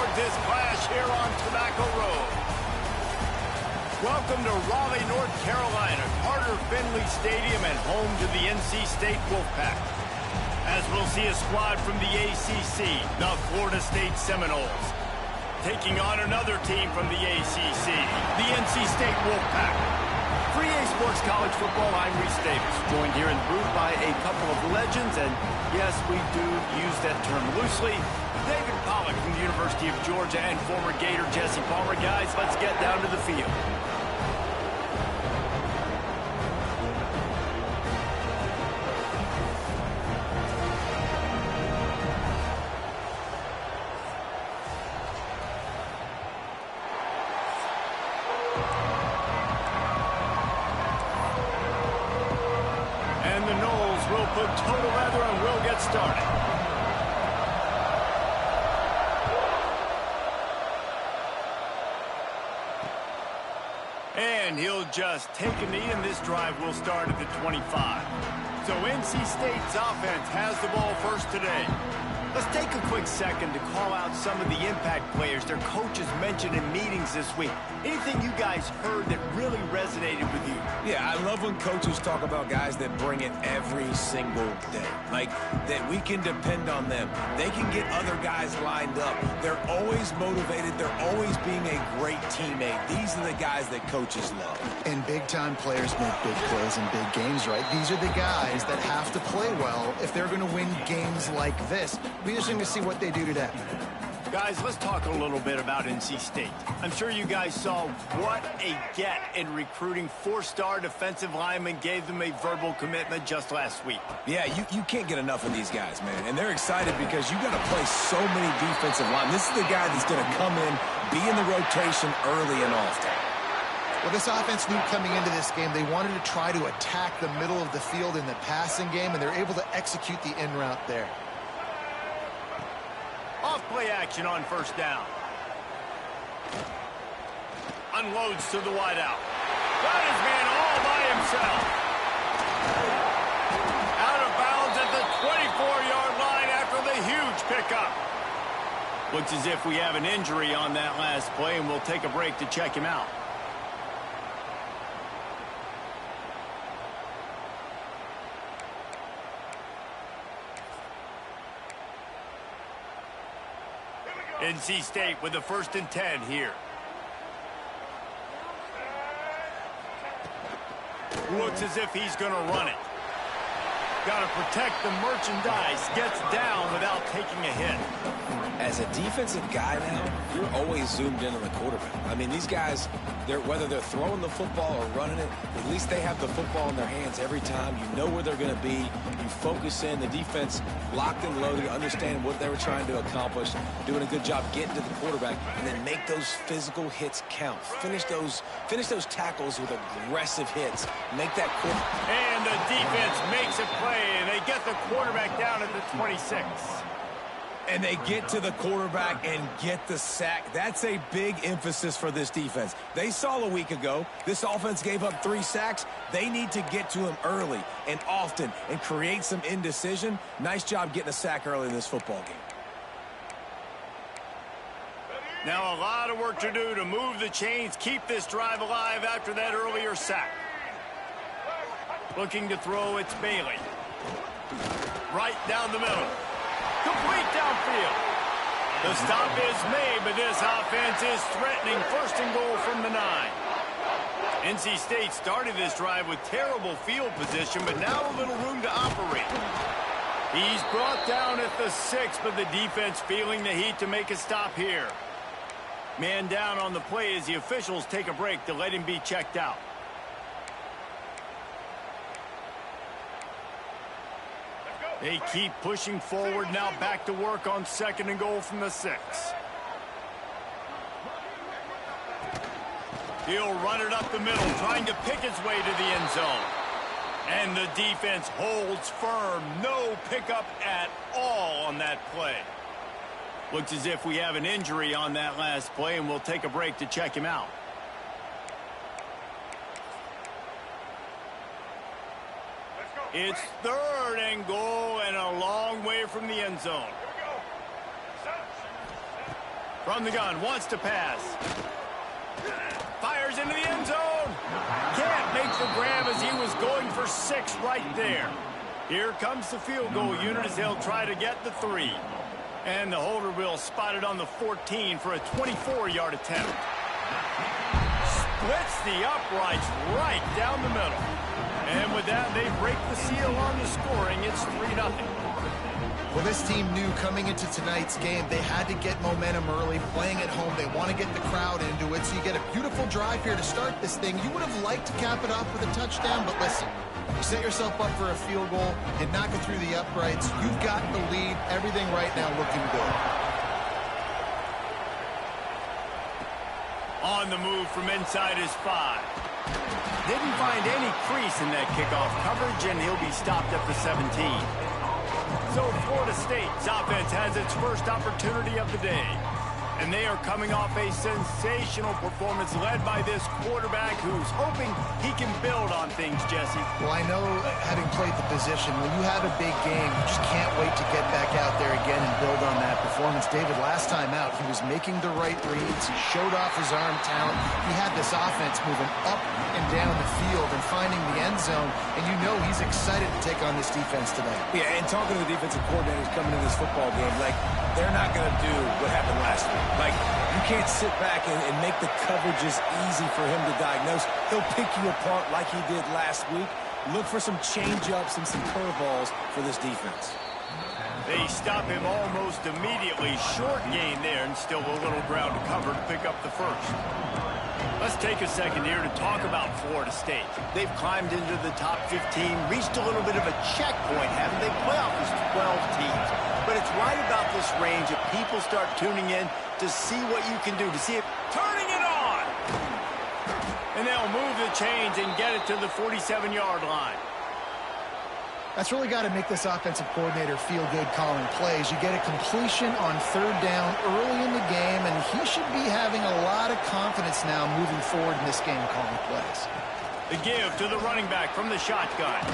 towards this clash here on Tobacco Road. Welcome to Raleigh, North Carolina, Carter Finley Stadium and home to the NC State Wolfpack. As we'll see a squad from the ACC, the Florida State Seminoles, taking on another team from the ACC, the NC State Wolfpack. For EA Sports College Football, I'm Reese Davis, joined here in the booth by a couple of legends, and yes, we do use that term loosely. David Pollack from the University of Georgia and former Gator Jesse Palmer. Guys, let's get down to the field. And the Noles will put total leather and we'll get started. And he'll just take a knee, and this drive will start at the 25. So NC State's offense has the ball first today. Let's take a quick second to call out some of the impact players their coaches mentioned in meetings this week. Anything you guys heard that really resonated with you? Yeah, I love when coaches talk about guys that bring it every single day. Like, that we can depend on them. They can get other guys lined up. They're always motivated. They're always being a great teammate. These are the guys that coaches love. And big-time players make big plays in big games, right? These are the guys that have to play well if they're going to win games like this. Be interesting to see what they do today. Guys, let's talk a little bit about NC State. I'm sure you guys saw what a get in recruiting four-star defensive linemen, gave them a verbal commitment just last week. Yeah, you can't get enough of these guys, man. And they're excited because you got to play so many defensive linemen. This is the guy that's going to come in, be in the rotation early and often. Well, this offense knew coming into this game they wanted to try to attack the middle of the field in the passing game, and they're able to execute the in route there. Off play action on first down. Unloads to the wideout. Got his man all by himself. Out of bounds at the 24-yard line after the huge pickup. Looks as if we have an injury on that last play, and we'll take a break to check him out. NC State with the 1st and 10 here. Looks as if he's going to run it. Got to protect the merchandise. Gets down without taking a hit. As a defensive guy now, you're always zoomed in on the quarterback. I mean, these guys, whether they're throwing the football or running it, at least they have the football in their hands every time. You know where they're going to be. You focus in. The defense locked and loaded, understand what they were trying to accomplish, doing a good job getting to the quarterback, and then make those physical hits count. Finish those tackles with aggressive hits. Make that quarterback. And the defense makes a play, and they get the quarterback down at the 26. And they get to the quarterback and get the sack. That's a big emphasis for this defense. They saw a week ago, this offense gave up 3 sacks. They need to get to him early and often and create some indecision. Nice job getting a sack early in this football game. Now a lot of work to do to move the chains, keep this drive alive after that earlier sack. Looking to throw, it's Bailey. Right down the middle. Complete downfield. The stop is made, but this offense is threatening 1st and goal from the 9. NC State started this drive with terrible field position, but now a little room to operate. He's brought down at the 6, but the defense feeling the heat to make a stop here. Man down on the play as the officials take a break to let him be checked out. They keep pushing forward, now back to work on 2nd and goal from the 6. He'll run it up the middle, trying to pick his way to the end zone. And the defense holds firm. No pickup at all on that play. Looks as if we have an injury on that last play, and we'll take a break to check him out. It's 3rd and goal and a long way from the end zone. From the gun, wants to pass. Fires into the end zone. Can't make the grab as he was going for 6 right there. Here comes the field goal unit as they'll try to get the 3. And the holder will spot it on the 14 for a 24-yard attempt. Splits the uprights right down the middle. And with that, they break the seal on the scoring. It's 3-0. Well, this team knew coming into tonight's game they had to get momentum early, playing at home. They want to get the crowd into it, so you get a beautiful drive here to start this thing. You would have liked to cap it off with a touchdown, but listen, you set yourself up for a field goal, you knock it through the uprights, you've got the lead, everything right now looking good. On the move from inside his 5. Didn't find any crease in that kickoff coverage, and he'll be stopped at the 17. So Florida State's offense has its first opportunity of the day. And they are coming off a sensational performance led by this quarterback who's hoping he can build on things, Jesse. Well, I know, having played the position, when you have a big game, you just can't wait to get back out there again and build on that performance. David, last time out, he was making the right reads. He showed off his arm talent. He had this offense moving up and down the field and finding the end zone. And you know he's excited to take on this defense today. Yeah, and talking to the defensive coordinators coming into this football game, like, they're not going to do what happened last week. Like, you can't sit back and make the coverages easy for him to diagnose. He'll pick you apart like he did last week. Look for some change-ups and some curveballs for this defense. They stop him almost immediately. Short gain there, and still a little ground to cover to pick up the first. Let's take a second here to talk about Florida State. They've climbed into the top 15, reached a little bit of a checkpoint, haven't they? Playoff is 12 teams. But it's right about this range that people start tuning in to see what you can do, to see it turning it on. And they'll move the chains and get it to the 47-yard line. That's really got to make this offensive coordinator feel good calling plays. You get a completion on 3rd down early in the game, and he should be having a lot of confidence now moving forward in this game calling plays. The give to the running back from the shotgun.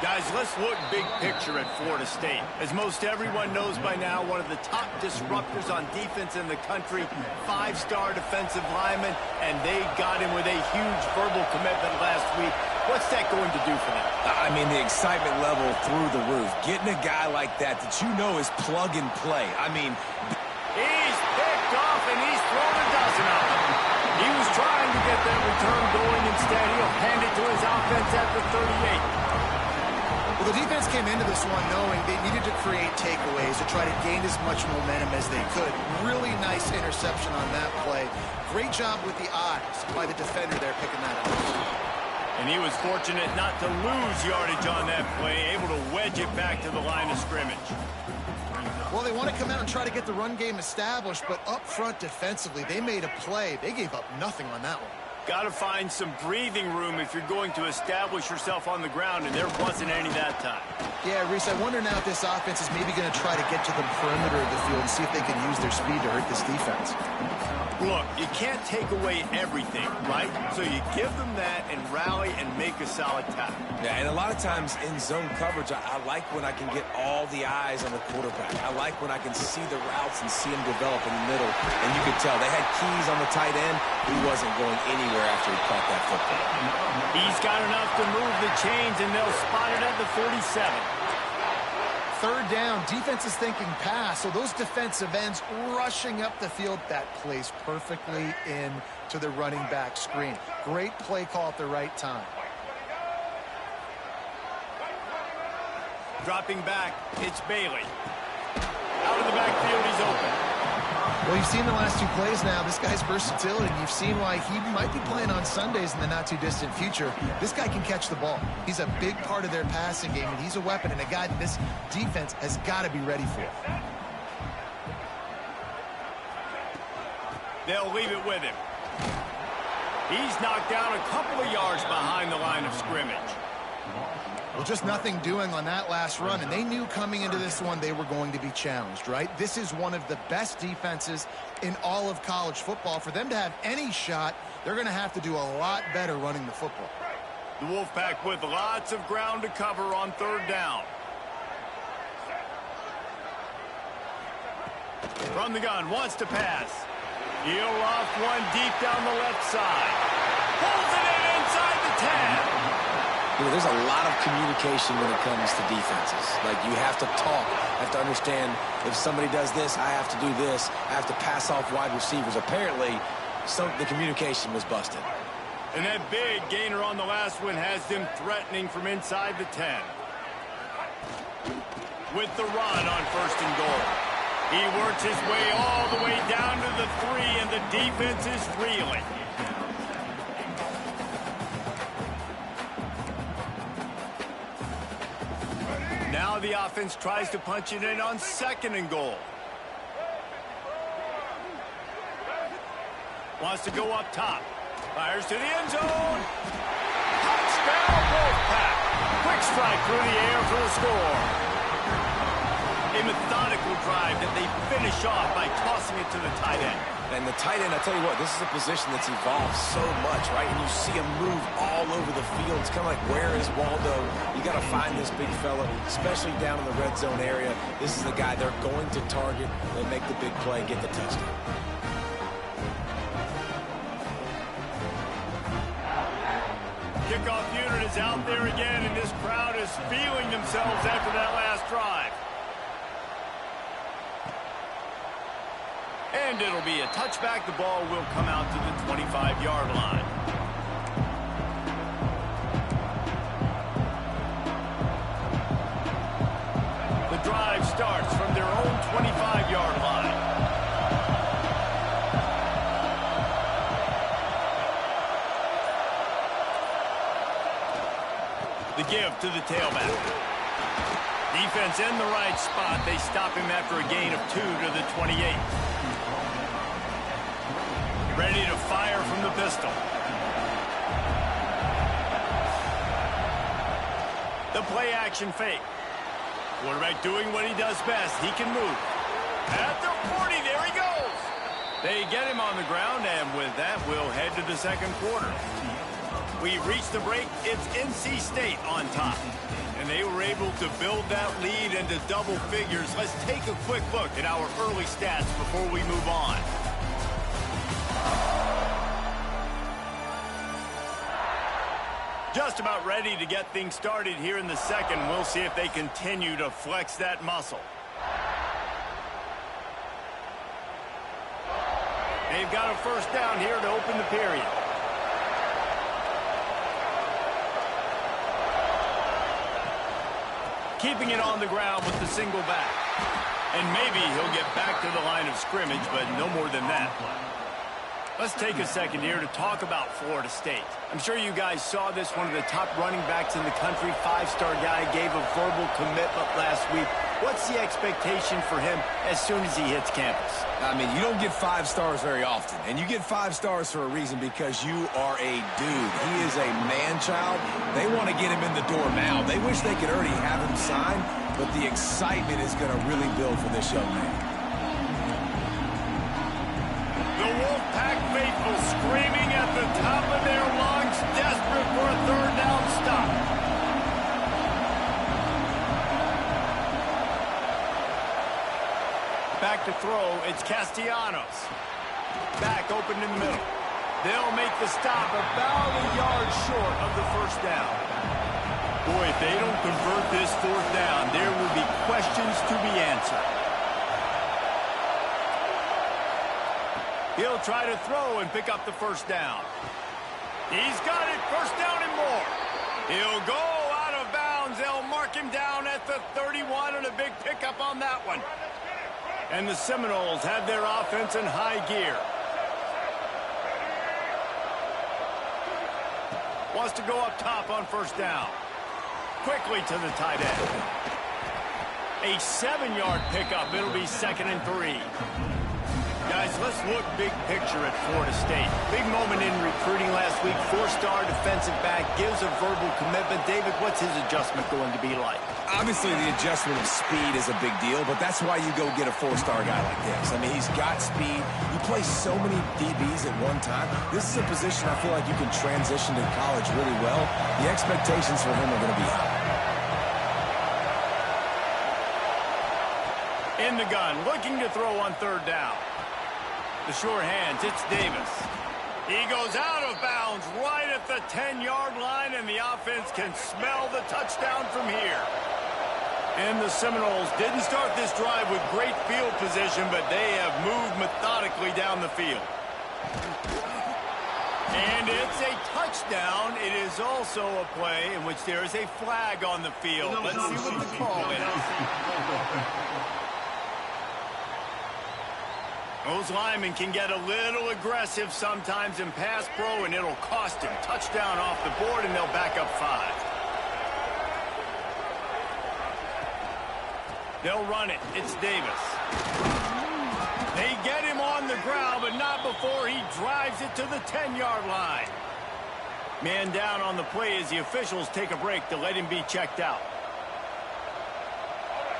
Guys, let's look big picture at Florida State. As most everyone knows by now, one of the top disruptors on defense in the country, 5-star defensive lineman, and they got him with a huge verbal commitment last week. What's that going to do for them? I mean, the excitement level through the roof. Getting a guy like that you know is plug and play. I mean, he's picked off, and he's thrown a dozen of them. He was trying to get that return going. Instead, he'll hand it to his offense at the 38. Well, the defense came into this one knowing they needed to create takeaways to try to gain as much momentum as they could. Really nice interception on that play. Great job with the eyes by the defender there picking that up. And he was fortunate not to lose yardage on that play, able to wedge it back to the line of scrimmage. Well, they want to come out and try to get the run game established, but up front defensively, they made a play. They gave up nothing on that one. Got to find some breathing room if you're going to establish yourself on the ground, and there wasn't any that time. Yeah, Reese, I wonder now if this offense is maybe going to try to get to the perimeter of the field and see if they can use their speed to hurt this defense. Look, you can't take away everything, right? So you give them that and rally and make a solid tackle. yeah, and a lot of times in zone coverage, I like when I can get all the eyes on the quarterback. I like when I can see the routes and see him develop in the middle. And you could tell they had keys on the tight end. He wasn't going anywhere after he caught that football. He's got enough to move the chains, and they'll spot it at the 47. 3rd down, defense is thinking pass, so those defensive ends rushing up the field. That plays perfectly in to the running back screen. Great play call at the right time. Dropping back, it's Bailey. Out of the backfield, he's open. Well, you've seen the last 2 plays now. This guy's versatility, and you've seen why he might be playing on Sundays in the not-too-distant future. This guy can catch the ball. He's a big part of their passing game, and he's a weapon and a guy that this defense has got to be ready for. They'll leave it with him. He's knocked down a couple of yards behind the line of scrimmage. Well, just nothing doing on that last run, and they knew coming into this one they were going to be challenged, right? This is one of the best defenses in all of college football. For them to have any shot, they're going to have to do a lot better running the football. The Wolfpack with lots of ground to cover on 3rd down. From the gun, wants to pass. He'll loft one deep down the left side. Pulls it in inside the 10. You know, there's a lot of communication when it comes to defenses. Like, you have to talk, have to understand if somebody does this, I have to do this. I have to pass off wide receivers. Apparently, the communication was busted. And that big gainer on the last one has them threatening from inside the 10. With the run on 1st and goal. He works his way all the way down to the 3, and the defense is reeling. Now the offense tries to punch it in on 2nd and goal. Wants to go up top. Fires to the end zone. Touchdown, Wolfpack. Quick strike through the air for the score. A methodical drive that they finish off by tossing it to the tight end. And the tight end, I tell you what, this is a position that's evolved so much, right? And you see him move all over the field. It's kind of like, where is Waldo? You got to find this big fella, especially down in the red zone area. This is the guy they're going to target and make the big play, get the touchdown. Kickoff unit is out there again, and this crowd is feeling themselves after that last drive. And it'll be a touchback. The ball will come out to the 25-yard line. The drive starts from their own 25-yard line. The give to the tailback. Defense in the right spot. They stop him after a gain of 2 to the 28. Ready to fire from the pistol. The play action fake. Quarterback doing what he does best. He can move. At the 40, there he goes. They get him on the ground, and with that, we'll head to the 2nd quarter. We reached the break. It's NC State on top. And they were able to build that lead into double figures. Let's take a quick look at our early stats before we move on. Just about ready to get things started here in the 2nd. We'll see if they continue to flex that muscle. They've got a 1st down here to open the period. Keeping it on the ground with the single back. And maybe he'll get back to the line of scrimmage, but no more than that. Let's take a second here to talk about Florida State. I'm sure you guys saw this. One of the top running backs in the country, 5-star guy, gave a verbal commitment last week. What's the expectation for him as soon as he hits campus? I mean, you don't get 5 stars very often. And you get 5 stars for a reason, because you are a dude. He is a man-child. They want to get him in the door now. They wish they could already have him signed, but the excitement is going to really build for this young man. The Wolfpack faithful screaming at the top of their lungs, desperate for a 3rd down stop. Back to throw, it's Castellanos. Back open in the middle. They'll make the stop about a yard short of the 1st down. Boy, if they don't convert this 4th down, there will be questions to be answered. He'll try to throw and pick up the 1st down. He's got it, 1st down and more. He'll go out of bounds. They'll mark him down at the 31, and a big pickup on that one. And the Seminoles have their offense in high gear. Wants to go up top on 1st down. Quickly to the tight end. A 7-yard pickup. It'll be 2nd and 3. Guys, let's look big picture at Florida State. Big moment in recruiting last week. 4-star defensive back gives a verbal commitment. David, what's his adjustment going to be like? Obviously, the adjustment of speed is a big deal, but that's why you go get a 4-star guy like this. I mean, he's got speed. He plays so many DBs at one time. This is a position I feel like you can transition to college really well. The expectations for him are going to be high. In the gun, looking to throw on third down. The sure hands, it's Davis. He goes out of bounds right at the 10-yard line, and the offense can smell the touchdown from here. And the Seminoles didn't start this drive with great field position, but they have moved methodically down the field. And it's a touchdown. It is also a play in which there is a flag on the field. Let's see what the call is. Those linemen can get a little aggressive sometimes in pass pro, and it'll cost him. Touchdown off the board, and they'll back up 5. They'll run it. It's Davis. They get him on the ground, but not before he drives it to the 10-yard line. Man down on the play as the officials take a break to let him be checked out.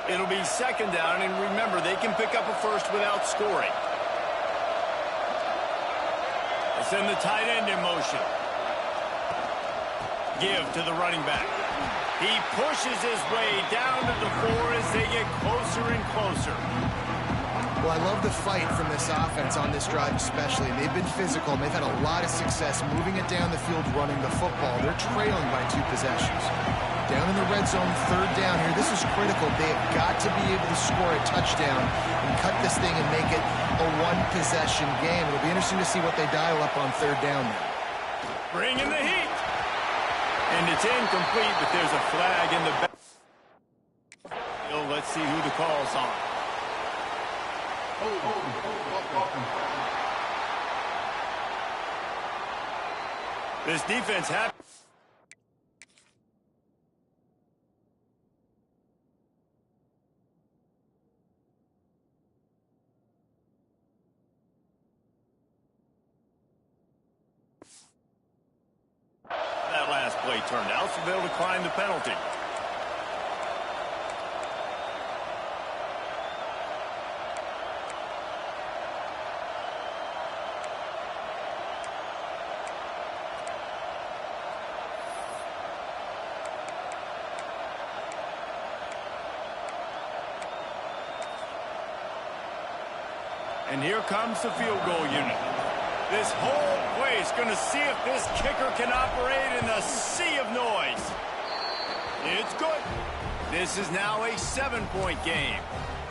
It'll be second down, and remember, they can pick up a first without scoring. Send the tight end in motion. Give to the running back. He pushes his way down to the 4 as they get closer and closer. Well, I love the fight from this offense on this drive especially. They've been physical, and they've had a lot of success moving it down the field, running the football. They're trailing by 2 possessions. Down in the red zone, third down here. This is critical. They have got to be able to score a touchdown and cut this thing and make it a 1-possession game. It'll be interesting to see what they dial up on third down now. Bringing the heat. And it's incomplete, but there's a flag in the back. Let's see who the call's on. This defense has... That last play turned out, so they'll decline the penalty. And here comes the field goal unit. This whole place going to see if this kicker can operate in the sea of noise. It's good. This is now a 7-point game.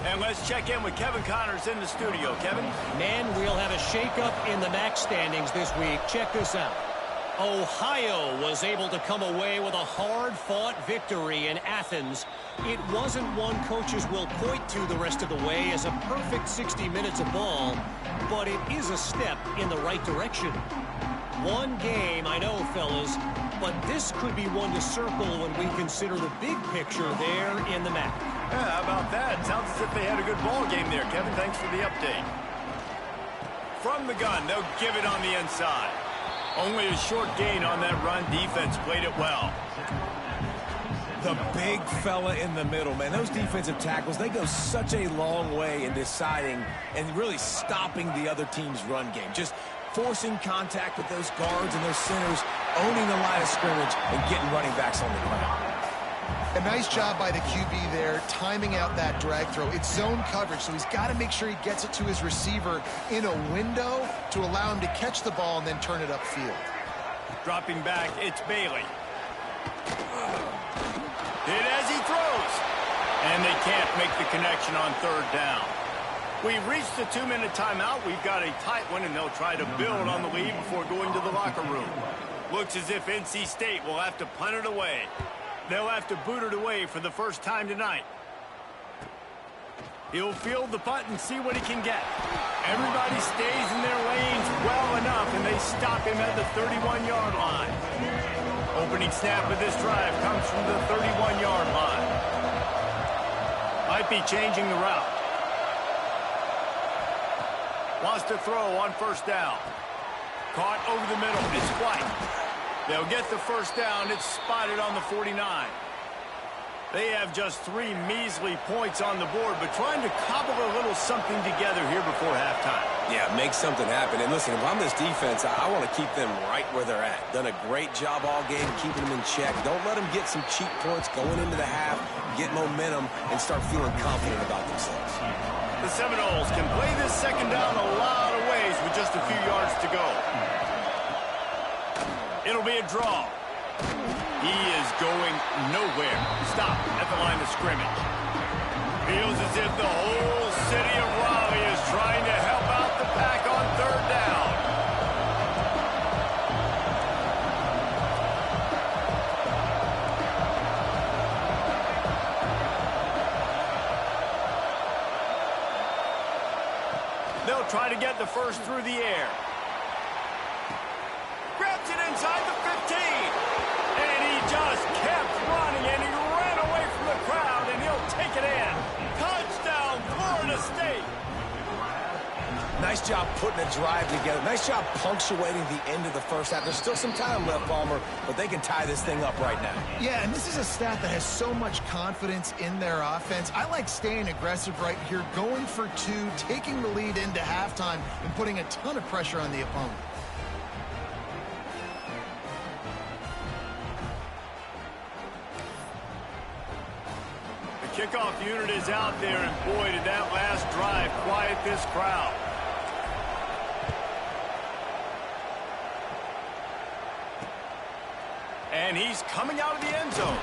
And let's check in with Kevin Connors in the studio. Kevin? Man, we'll have a shakeup in the MAC standings this week. Check this out. Ohio was able to come away with a hard-fought victory in Athens. It wasn't one coaches will point to the rest of the way as a perfect 60 minutes of ball, but it is a step in the right direction. One game, I know, fellas, but this could be one to circle when we consider the big picture there in the MAC. Yeah, how about that? Sounds as if they had a good ball game there, Kevin. Thanks for the update. From the gun, they'll give it on the inside. Only a short gain on that run. Defense played it well. The big fella in the middle, man. Those defensive tackles, they go such a long way in deciding and really stopping the other team's run game. Just forcing contact with those guards and those centers, owning the line of scrimmage, and getting running backs on the ground. A nice job by the QB there, timing out that drag throw. It's zone coverage, so he's got to make sure he gets it to his receiver in a window to allow him to catch the ball and then turn it upfield. Dropping back, it's Bailey. Hit as he throws. And they can't make the connection on third down. We've reached the 2-minute timeout. We've got a tight one, and they'll try to build on the lead before going to the locker room. Looks as if NC State will have to punt it away. They'll have to boot it away for the first time tonight. He'll field the punt and see what he can get. Everybody stays in their lanes well enough, and they stop him at the 31-yard line. Opening snap of this drive comes from the 31-yard line. Might be changing the route. Wants to throw on first down. Caught over the middle. It's White. They'll get the first down. It's spotted on the 49. They have just 3 measly points on the board, but trying to cobble a little something together here before halftime. Yeah, make something happen. And listen, if I'm this defense, I want to keep them right where they're at. Done a great job all game keeping them in check. Don't let them get some cheap points going into the half. get momentum, and start feeling confident about themselves. The Seminoles can play this second down a lot of ways with just a few yards to go. It'll be a draw. He is going nowhere. Stop at the line of scrimmage. Feels as if the whole city of Raleigh is trying to help out the Pack on third down. They'll try to get the first through the air. Grabs it inside the 15. And he just kept running, and he ran away from the crowd, and he'll take it in. Touchdown, Florida State. Nice job putting a drive together. Nice job punctuating the end of the first half. There's still some time left, Palmer, but they can tie this thing up right now. Yeah, and this is a staff that has so much confidence in their offense. I like staying aggressive right here, going for two, taking the lead into halftime, and putting a ton of pressure on the opponent. The kickoff unit is out there, and boy, did that last drive quiet this crowd. And he's coming out of the end zone.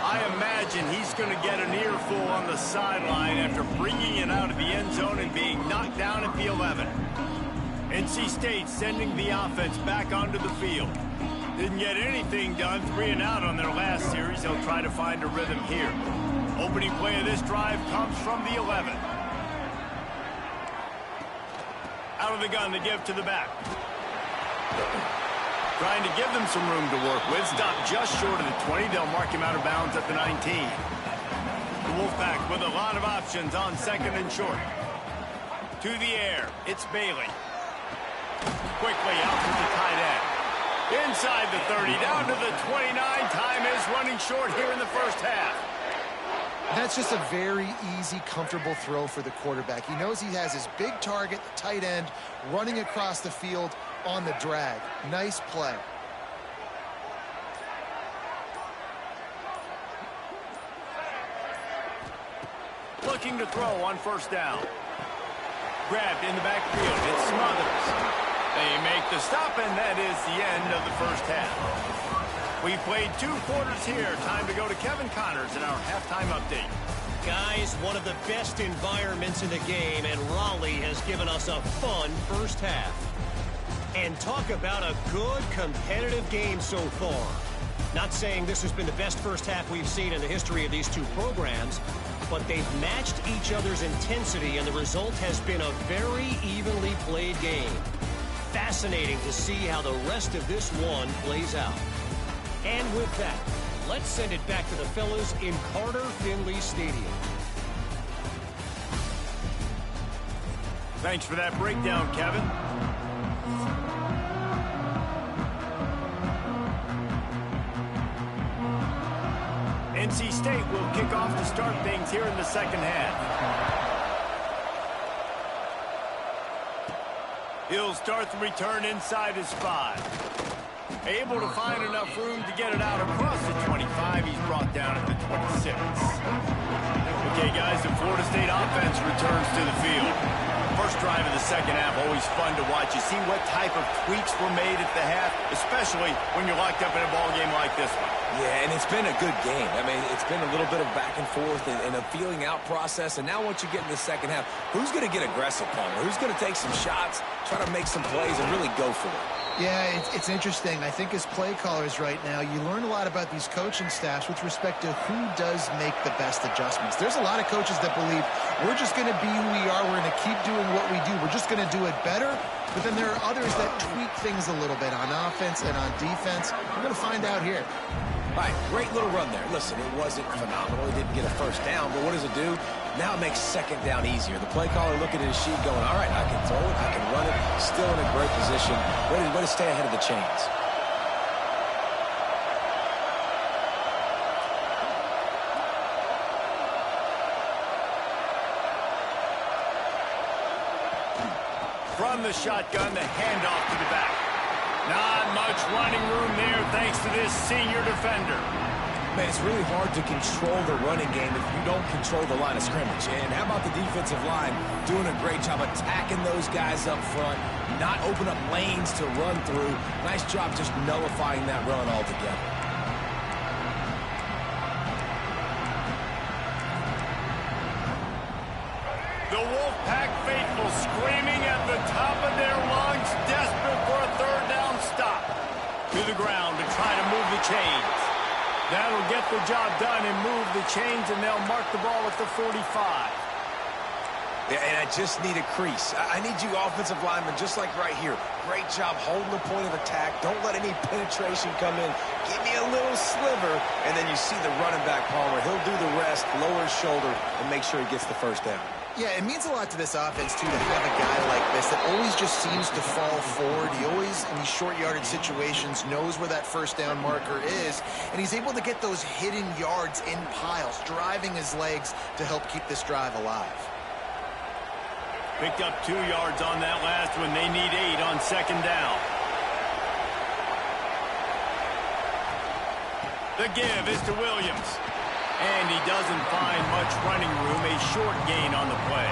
I imagine he's going to get an earful on the sideline after bringing it out of the end zone and being knocked down at the 11. NC State sending the offense back onto the field. Didn't get anything done, 3 and out on their last series. They'll try to find a rhythm here. Opening play of this drive comes from the 11. Out of the gun, they give to the back. Trying to give them some room to work with. Stop just short of the 20. They'll mark him out of bounds at the 19. The Wolfpack with a lot of options on second and short. To the air, it's Bailey. Quickly out to the tight end. Inside the 30, down to the 29. Time is running short here in the first half. That's just a very easy, comfortable throw for the quarterback. He knows he has his big target, the tight end, running across the field on the drag. Nice play. Looking to throw on first down. Grabbed in the backfield. It's Smothers. They make the stop, and that is the end of the first half. We played 2 quarters here. Time to go to Kevin Connors in our halftime update. Guys, one of the best environments in the game, and Raleigh has given us a fun first half. And talk about a good competitive game so far. Not saying this has been the best first half we've seen in the history of these two programs, but they've matched each other's intensity, and the result has been a very evenly played game. Fascinating to see how the rest of this one plays out. And with that, let's send it back to the fellas in Carter Finley Stadium. Thanks for that breakdown, Kevin. NC State will kick off to start things here in the second half. He'll start the return inside his 5. Able to find enough room to get it out across the 25. He's brought down at the 26. Okay, guys, the Florida State offense returns to the field. First drive of the second half, always fun to watch. You see what type of tweaks were made at the half, especially when you're locked up in a ball game like this one. Yeah, and it's been a good game. I mean, it's been a little bit of back and forth and a feeling out process. And now once you get in the second half, who's going to get aggressive, Palmer? Who's going to take some shots, try to make some plays, and really go for it? Yeah, it's interesting. I think as play callers right now, you learn a lot about these coaching staffs with respect to who does make the best adjustments. There's a lot of coaches that believe we're just going to be who we are. We're going to keep doing what we do. We're just going to do it better. But then there are others that tweak things a little bit on offense and on defense. We're going to find out here. All right, great little run there. Listen, it wasn't phenomenal. He didn't get a first down, but what does it do? Now it makes second down easier. The play caller looking at his sheet going, all right, I can throw it, I can run it, still in a great position. Way to stay ahead of the chains. From the shotgun, the handoff to the back. Not much running room there thanks to this senior defender. Man, it's really hard to control the running game if you don't control the line of scrimmage. And how about the defensive line doing a great job attacking those guys up front, not open up lanes to run through. Nice job just nullifying that run altogether. The Wolfpack faithful screaming at the top of their lungs, desperate for a third down stop. To the ground to try to move the chains. That'll get the job done and move the chains, and they'll mark the ball at the 45. Yeah, and I just need a crease. I need you offensive linemen, just like right here. Great job holding the point of attack. Don't let any penetration come in. Give me a little sliver, and then you see the running back, Palmer. He'll do the rest, lower his shoulder, and make sure he gets the first down. Yeah, it means a lot to this offense, too, to have a guy like this that always just seems to fall forward. He always, in these short yardage situations, knows where that first down marker is, and he's able to get those hidden yards in piles, driving his legs to help keep this drive alive. Picked up 2 yards on that last one. They need 8 on second down. The give is to Williams. And he doesn't find much running room, a short gain on the play.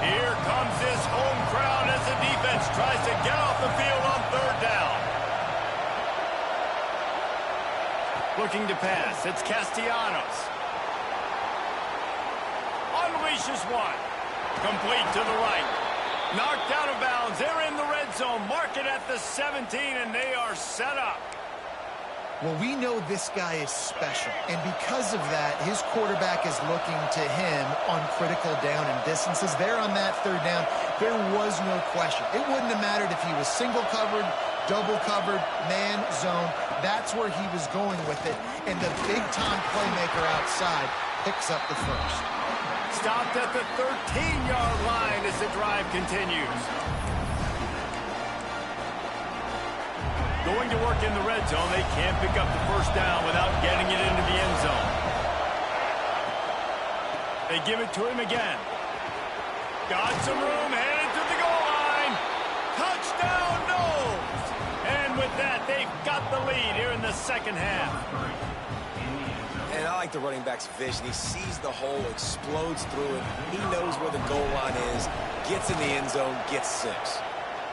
Here comes this home crowd as the defense tries to get off the field on third down. Looking to pass, it's Castellanos. Unleashes one. Complete to the right. Knocked out of bounds. They're in the red zone. Mark it at the 17, and they are set up. Well, we know this guy is special, and because of that, his quarterback is looking to him on critical down and distances. There on that third down, there was no question. It wouldn't have mattered if he was single covered, double covered, man, zone. That's where he was going with it, and the big-time playmaker outside picks up the first. Stopped at the 13-yard line as the drive continues. Going to work in the red zone. They can't pick up the first down without getting it into the end zone. They give it to him again. Got some room, headed to the goal line. Touchdown, Knowles! And with that, they've got the lead here in the second half. And I like the running back's vision. He sees the hole, explodes through it. He knows where the goal line is, gets in the end zone, gets 6.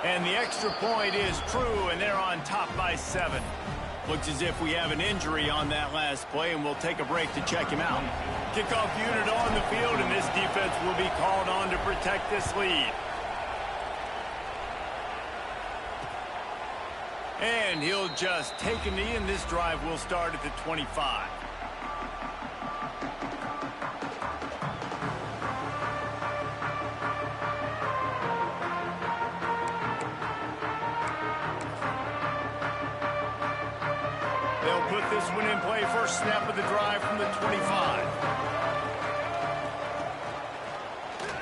And the extra point is true, and they're on top by 7. Looks as if we have an injury on that last play, and we'll take a break to check him out. Kickoff unit on the field, and this defense will be called on to protect this lead. And he'll just take a knee, and this drive will start at the 25. They'll put this one in play. First snap of the drive from the 25.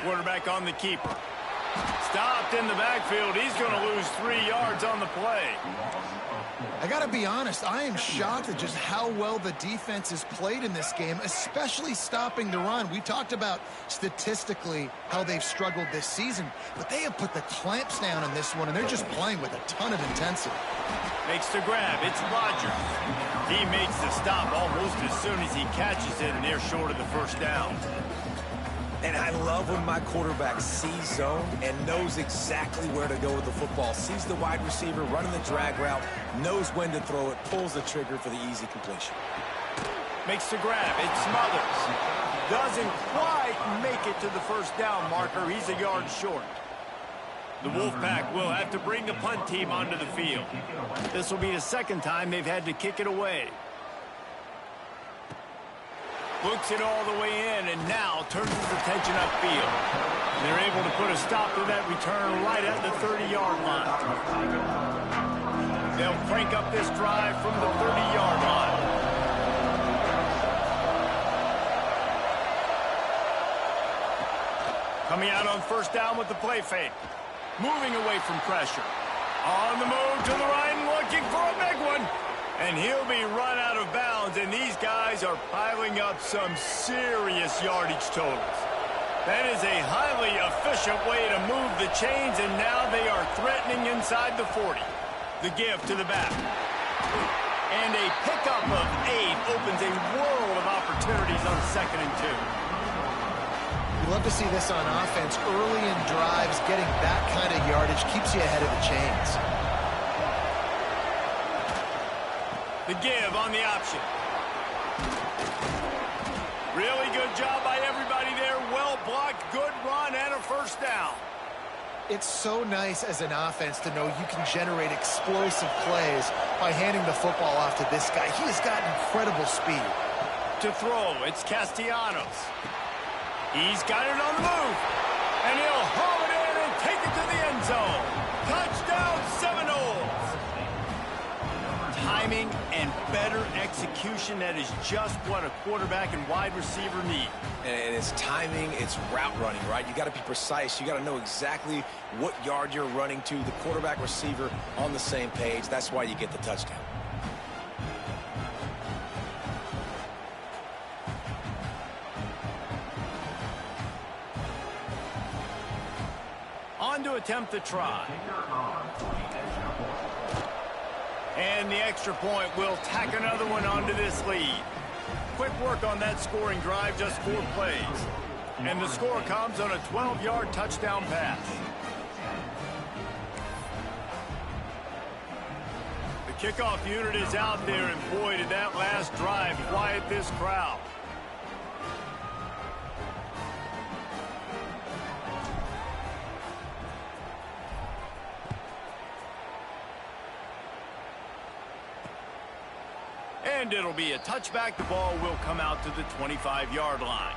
Quarterback on the keeper. Stopped in the backfield. He's going to lose 3 yards on the play. I got to be honest, I am shocked at just how well the defense has played in this game, especially stopping the run. We talked about statistically how they've struggled this season, but they have put the clamps down on this one, and they're just playing with a ton of intensity. Makes the grab. It's Rodgers. He makes the stop almost as soon as he catches it, and they're short of the first down. And I love when my quarterback sees zone and knows exactly where to go with the football. Sees the wide receiver running the drag route, knows when to throw it, pulls the trigger for the easy completion. Makes the grab. It smothers. Doesn't quite make it to the first down marker. He's a yard short. The Wolfpack will have to bring the punt team onto the field. This will be the second time they've had to kick it away. Looks it all the way in, and now turns his attention upfield. They're able to put a stop to that return right at the 30-yard line. They'll crank up this drive from the 30-yard line. Coming out on first down with the play fake. Moving away from pressure. On the move to the right and looking for a big one. And he'll be run out of bounds, and these guys are piling up some serious yardage totals. That is a highly efficient way to move the chains, and now they are threatening inside the 40. The give to the back. And a pickup of 8 opens a world of opportunities on 2nd and 2. You love to see this on offense. Early in drives, getting that kind of yardage keeps you ahead of the chains. The give on the option. Really good job by everybody there. Well blocked, good run, and a first down. It's so nice as an offense to know you can generate explosive plays by handing the football off to this guy. He has got incredible speed. To throw, it's Castellanos. He's got it on the move. And he'll haul it in and take it to the end zone. Touchdown, Seminoles. Timing and better execution, that is just what a quarterback and wide receiver need. And it's timing, it's route running, right? You got to be precise. You got to know exactly what yard you're running to. The quarterback, receiver on the same page. That's why you get the touchdown. On to attempt the try. And the extra point will tack another one onto this lead. Quick work on that scoring drive, just 4 plays. And the score comes on a 12-yard touchdown pass. The kickoff unit is out there, and boy, did that last drive quiet this crowd. And it'll be a touchback. The ball will come out to the 25-yard line.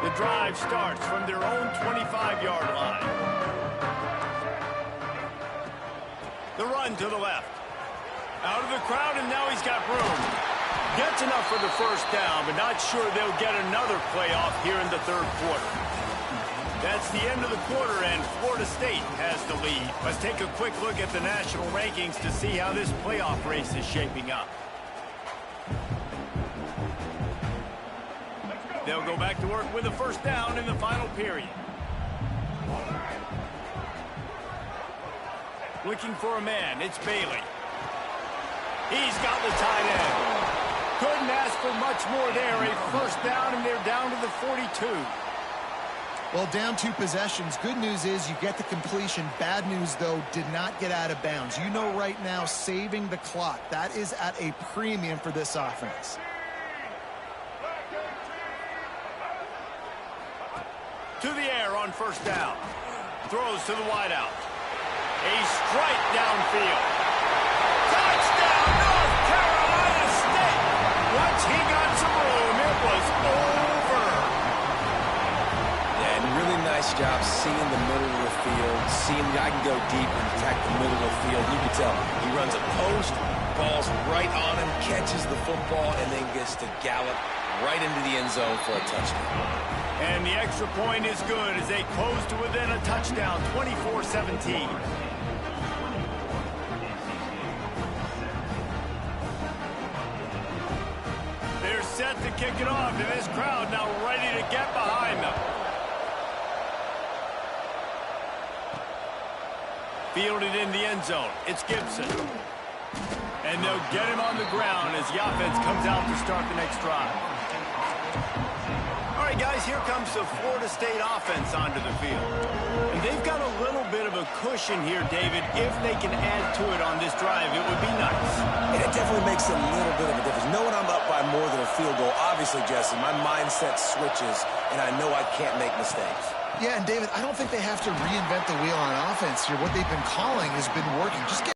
The drive starts from their own 25-yard line. The run to the left. Out of the crowd, and now he's got room. Gets enough for the first down, but not sure they'll get another playoff here in the 3rd quarter. That's the end of the quarter, and Florida State has the lead. Let's take a quick look at the national rankings to see how this playoff race is shaping up. They'll go back to work with a first down in the final period. Looking for a man, it's Bailey. He's got the tight end. Couldn't ask for much more there. A first down, and they're down to the 42. Well, down 2 possessions. Good news is you get the completion. Bad news, though, did not get out of bounds. You know right now, saving the clock. That is at a premium for this offense. To the air on first down. Throws to the wideout. A strike downfield. Touchdown, North Carolina State. Once he got some room, it was over. Yeah, and really nice job seeing the middle of the field, seeing the guy can go deep and attack the middle of the field. You can tell he runs a post, ball's right on him, catches the football, and then gets to gallop right into the end zone for a touchdown. And the extra point is good as they close to within a touchdown, 24-17. They're set to kick it off, and this crowd now ready to get behind them. Fielded in the end zone. It's Gibson. And they'll get him on the ground as the offense comes out to start the next drive. All right, guys, here comes the Florida State offense onto the field. And they've got a little bit of a cushion here, David. If they can add to it on this drive, it would be nice. And it definitely makes a little bit of a difference. Knowing I'm up by more than a field goal, obviously, Jesse, my mindset switches, and I know I can't make mistakes. Yeah, and David, I don't think they have to reinvent the wheel on offense here. What they've been calling has been working. Just get.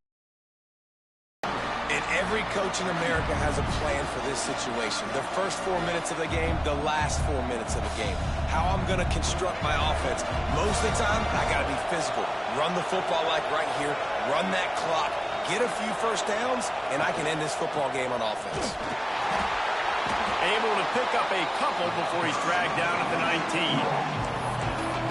And every coach in America has a plan for this situation. The first 4 minutes of the game, the last 4 minutes of the game. How I'm going to construct my offense. Most of the time, I got to be physical. Run the football like right here. Run that clock. Get a few first downs, and I can end this football game on offense. Able to pick up a couple before he's dragged down at the 19.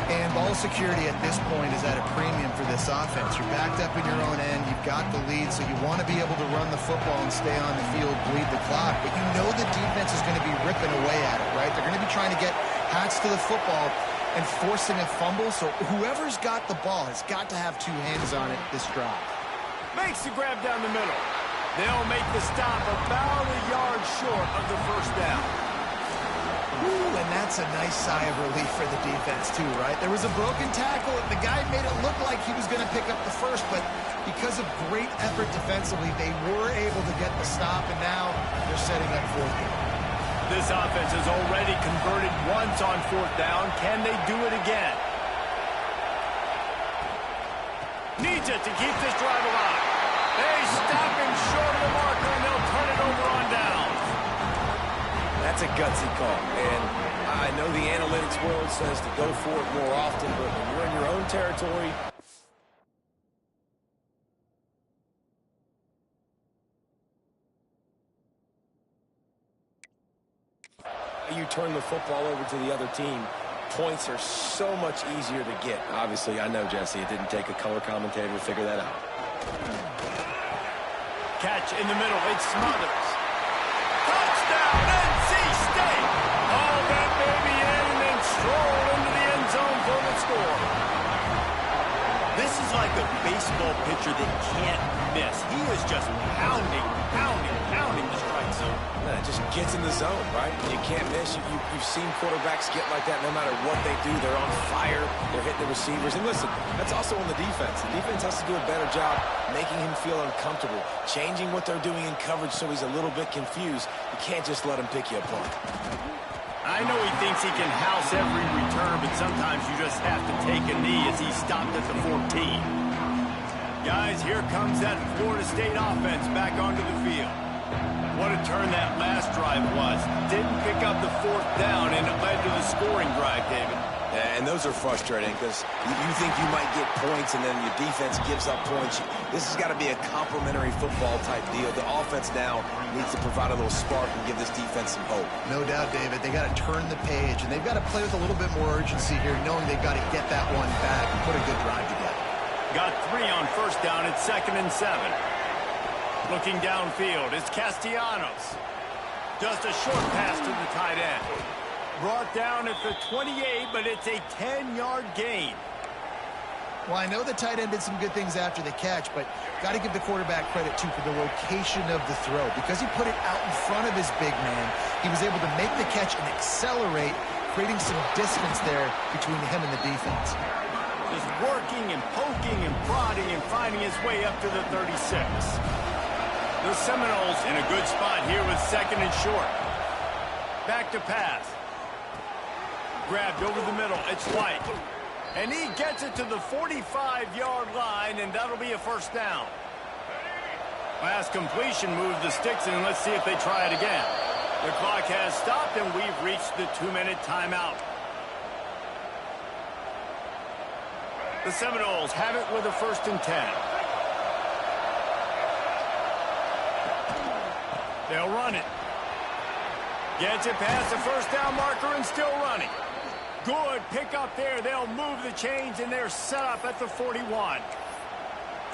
And ball security at this point is at a premium for this offense. You're backed up in your own end. You've got the lead, so you want to be able to run the football and stay on the field, bleed the clock. But you know the defense is going to be ripping away at it, right? They're going to be trying to get Hats to the football and forcing a fumble. So whoever's got the ball has got to have two hands on it this drive. Makes the grab down the middle. They'll make the stop about a yard short of the first down. Ooh, and that's a nice sigh of relief for the defense too, right? There was a broken tackle, and the guy made it look like he was going to pick up the first, but because of great effort defensively, they were able to get the stop, and now they're setting up fourth down. This offense has already converted once on fourth down. Can they do it again? Needs it to keep this drive alive. They stop him short of the marker, and they'll turn it over on downs. That's a gutsy call, and I know the analytics world says to go for it more often, but when you're in your own territory, you turn the football over to the other team, points are so much easier to get. Obviously, I know, Jesse, it didn't take a color commentator to figure that out. Catch in the middle, it smothers. Touchdown, NC State! All that baby in and then stroll into the end zone for the score. This is like a baseball pitcher that can't miss. He is just pounding the strike zone. It just gets in the zone, right? You can't miss. You've seen quarterbacks get like that no matter what they do. They're on fire. They're hitting the receivers. And listen, that's also on the defense. The defense has to do a better job making him feel uncomfortable, changing what they're doing in coverage so he's a little bit confused. You can't just let him pick you apart. I know he thinks he can house every return, but sometimes you just have to take a knee as he stopped at the 14. Guys, here comes that Florida State offense back onto the field. What a turn that last drive was. Didn't pick up the fourth down, and it led to the scoring drive, David. And those are frustrating because you think you might get points and then your defense gives up points. This has got to be a complementary football type deal. The offense now needs to provide a little spark and give this defense some hope. No doubt, David. They got to turn the page, and they've got to play with a little bit more urgency here, knowing they've got to get that one back and put a good drive together. Got 3 on first down at 2nd and 7. Looking downfield is Castellanos. Just a short pass to the tight end. Brought down at the 28, but it's a 10-yard gain. Well, I know the tight end did some good things after the catch, but got to give the quarterback credit, too, for the location of the throw. Because he put it out in front of his big man, he was able to make the catch and accelerate, creating some distance there between him and the defense. Just working and poking and prodding and finding his way up to the 36. The Seminoles in a good spot here with 2nd and short. Back to pass. Grabbed over the middle. It's White. And he gets it to the 45-yard line, and that'll be a first down. Last completion moved the sticks in. Let's see if they try it again. The clock has stopped, and we've reached the 2-minute timeout. The Seminoles have it with a 1st and 10. They'll run it. Gets it past the first down marker and still running. Good pick up there. They'll move the chains, and they're set up at the 41.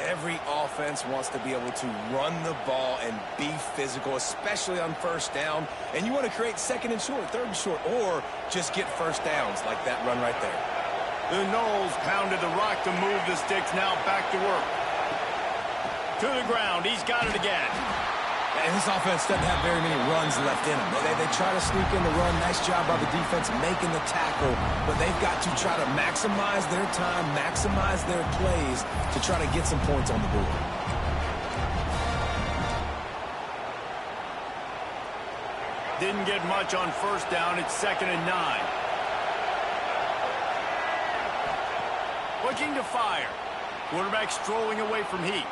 Every offense wants to be able to run the ball and be physical, especially on first down. And you want to create 2nd and short, 3rd and short, or just get first downs like that run right there. The Noles pounded the rock to move the sticks. Now back to work. To the ground. He's got it again. And this offense doesn't have very many runs left in them. They try to sneak in the run. Nice job by the defense making the tackle. But they've got to try to maximize their time, maximize their plays to try to get some points on the board. Didn't get much on first down. It's 2nd and 9. Looking to fire. Quarterback strolling away from heat.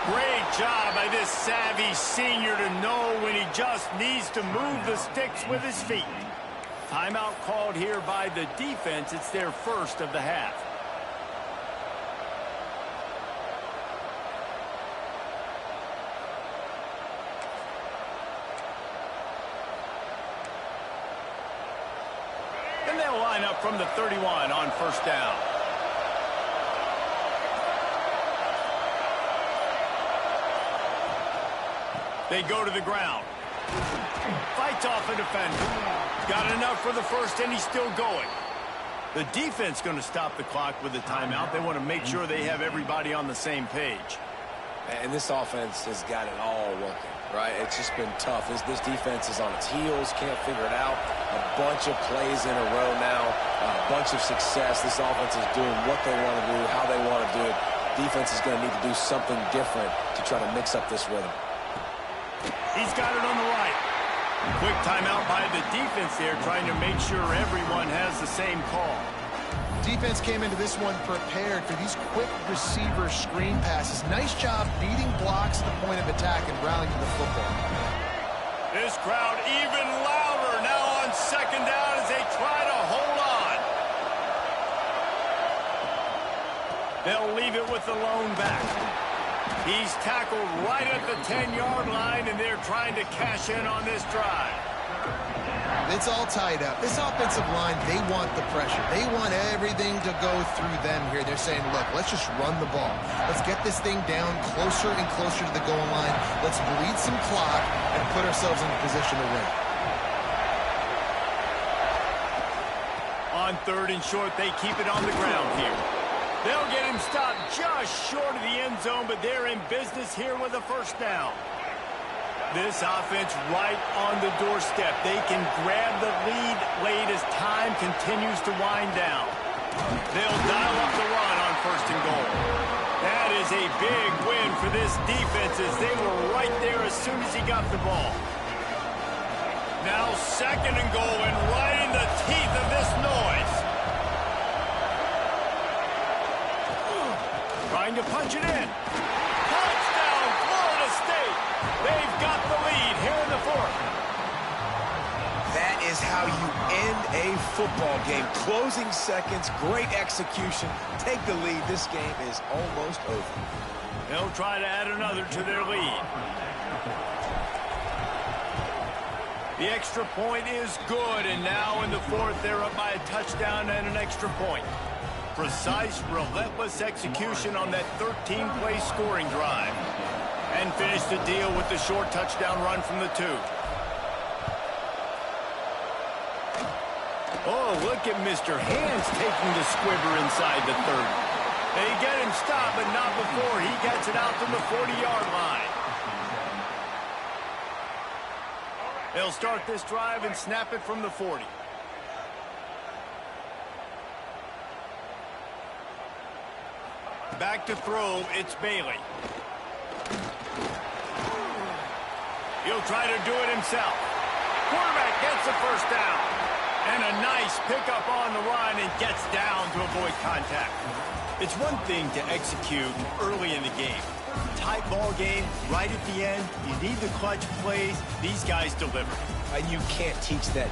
Great job by this savvy senior to know when he just needs to move the sticks with his feet. Timeout called here by the defense. It's their first of the half. And the They'll line up from the 31 on first down. They go to the ground. Fights off a defender. Got enough for the first, and he's still going. The defense going to stop the clock with a timeout. They want to make sure they have everybody on the same page. And this offense has got it all working, right? It's just been tough. This defense is on its heels, can't figure it out. A bunch of plays in a row now, a bunch of success. This offense is doing what they want to do, how they want to do it. Defense is going to need to do something different to try to mix up this rhythm. He's got it on the right. Quick timeout by the defense there, trying to make sure everyone has the same call. Defense came into this one prepared for these quick receiver screen passes. Nice job beating blocks at the point of attack and rallying to the football. This crowd even louder now on second down as they try to hold on. They'll leave it with the lone back. He's tackled right at the 10-yard line, and they're trying to cash in on this drive. It's all tied up. This offensive line, they want the pressure. They want everything to go through them here. They're saying, look, let's just run the ball. Let's get this thing down closer and closer to the goal line. Let's bleed some clock and put ourselves in a position to win. On third and short, they keep it on the ground here. They'll get him stopped just short of the end zone, but they're in business here with a first down. This offense right on the doorstep. They can grab the lead late as time continues to wind down. They'll dial up the run on first and goal. That is a big win for this defense as they were right there as soon as he got the ball. Now second and goal and right in the teeth of this noise. Trying to punch it in. Touchdown, Florida State. They've got the lead here in the fourth. That is how you end a football game. Closing seconds, great execution. Take the lead. This game is almost over. They'll try to add another to their lead. The extra point is good, and now in the fourth, they're up by a touchdown and an extra point. Precise, relentless execution on that 13-play scoring drive. And finish the deal with the short touchdown run from the 2. Oh, look at Mr. Hands taking the squibber inside the 30. They get him stopped, but not before he gets it out to the 40-yard line. They'll start this drive and snap it from the 40. Back to throw, it's Bailey. He'll try to do it himself. Quarterback gets the first down. And a nice pickup on the run and gets down to avoid contact. It's one thing to execute early in the game. Tight ball game, right at the end. You need the clutch plays. These guys deliver. You can't teach that